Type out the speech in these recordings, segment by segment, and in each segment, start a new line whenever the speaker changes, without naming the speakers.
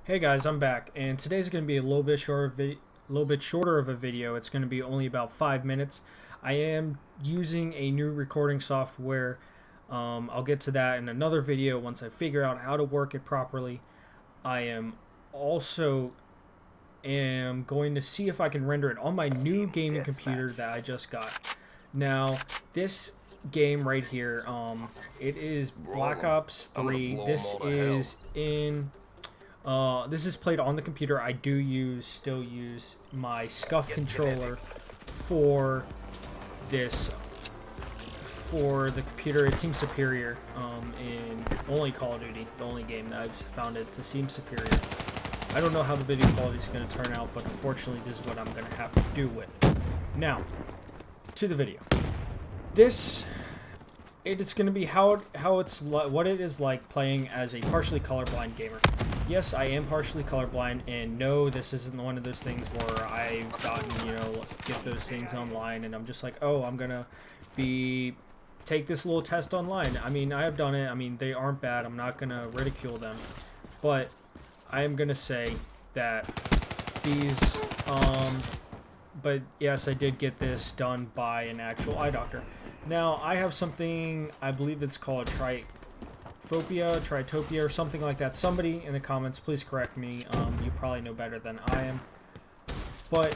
Hey guys, I'm back, and today's going to be a little bit shorter of a video. It's going to be only about 5 minutes. I am using a new recording software. I'll get to that in another video once I figure out how to work it properly. I am also going to see if I can render it on my new gaming computer that I just got. Now, this game right here, it is Black Ops 3. This is played on the computer. I do still use my SCUF controller for this, for the computer. It seems superior in only Call of Duty, the only game that I've found it to seem superior. I don't know how the video quality is going to turn out, but unfortunately this is what I'm going to have to do with. Now, to the video. It is going to be what it is like playing as a partially colorblind gamer. Yes, I am partially colorblind, and no, this isn't one of those things where I've gotten, get those things online, and I'm just like, oh, I'm gonna take this little test online. I mean, I have done it. I mean, they aren't bad. I'm not gonna ridicule them, but I am gonna say that these, but yes, I did get this done by an actual eye doctor. Now, I have something, I believe it's called tritopia, or something like that. Somebody in the comments, please correct me. You probably know better than I am. But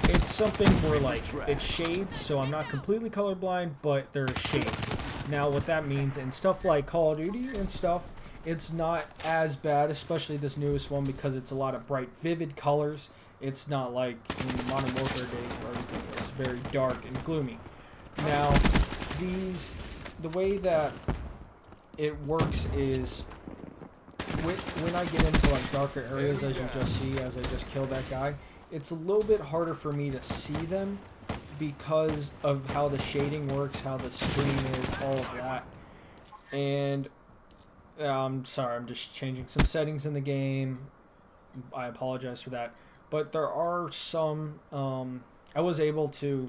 it's something where, like, it's shades, so I'm not completely colorblind, but there's shades. Now, what that means, in stuff like Call of Duty and stuff, it's not as bad, especially this newest one, because it's a lot of bright, vivid colors. It's not like in Modern Warfare days where everything is very dark and gloomy. Now, the way that it works is when I get into like darker areas, as you just see, as I just killed that guy, it's a little bit harder for me to see them because of how the shading works, how the screen is, all of that. And I'm sorry, I'm just changing some settings in the game. I apologize for that. But there are some, I was able to,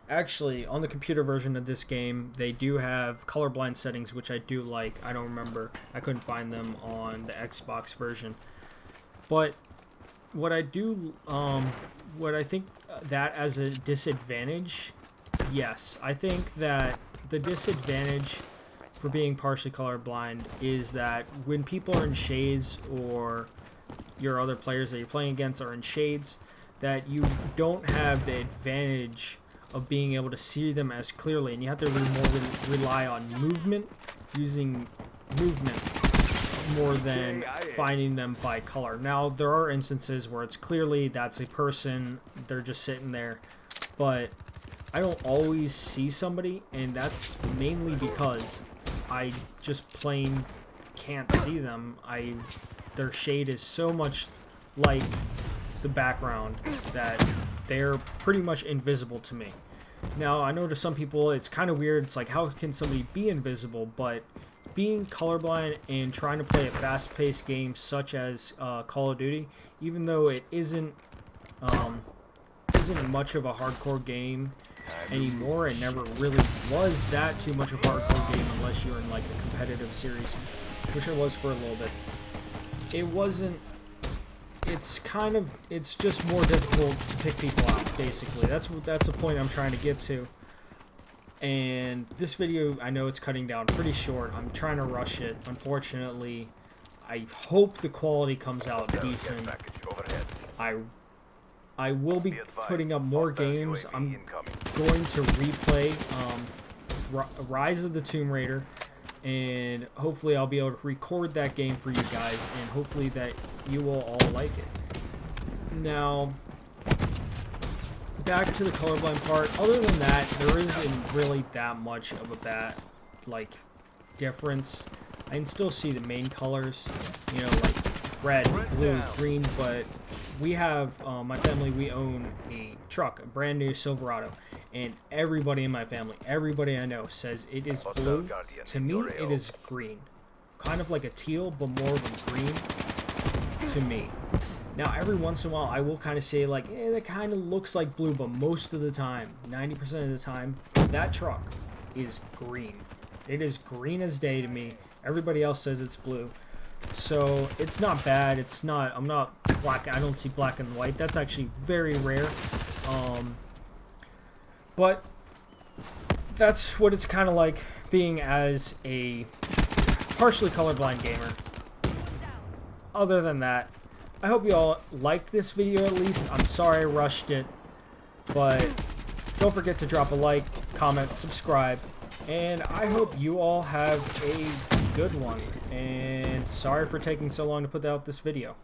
actually, on the computer version of this game, they do have colorblind settings, which I do like. I don't remember. I couldn't find them on the Xbox version. But what I do, what I think that as a disadvantage, yes. I think that the disadvantage for being partially colorblind is that when people are in shades, or your other players that you're playing against are in shades, that you don't have the advantage of being able to see them as clearly, and you have to rely on movement, using movement more than finding them by color. Now, there are instances where it's clearly that's a person, they're just sitting there, but I don't always see somebody, and that's mainly because I just plain can't see them. Their shade is so much like the background that they're pretty much invisible to me. Now, I know to some people it's kind of weird. It's like, how can somebody be invisible? But being colorblind and trying to play a fast-paced game such as Call of Duty, even though it isn't much of a hardcore game anymore, it never really was that too much of a hardcore game unless you're in like a competitive series, which I was for a little bit. It wasn't. It's just more difficult to pick people out, basically. That's the point I'm trying to get to. And this video, I know it's cutting down pretty short. I'm trying to rush it. Unfortunately, I hope the quality comes out decent. I will be putting up more games. I'm going to replay Rise of the Tomb Raider, and hopefully I'll be able to record that game for you guys, and hopefully that you will all like it. Now, back to the colorblind part. Other than that, there isn't really that much of a difference. I can still see the main colors, like red, blue, green, but we have, my family, we own a truck, a brand new Silverado, and everybody in my family, everybody I know says it is blue. To me, it is green. Kind of like a teal, but more of a green to me. Now, every once in a while, I will kind of say, like, that kind of looks like blue, but most of the time, 90% of the time, that truck is green. It is green as day to me. Everybody else says it's blue. So it's not bad. It's not, I'm not black. I don't see black and white. That's actually very rare. But that's what it's kind of like being as a partially colorblind gamer. Other than that, I hope you all liked this video at least. I'm sorry I rushed it, but don't forget to drop a like, comment, subscribe, and I hope you all have a good one. And sorry for taking so long to put out this video.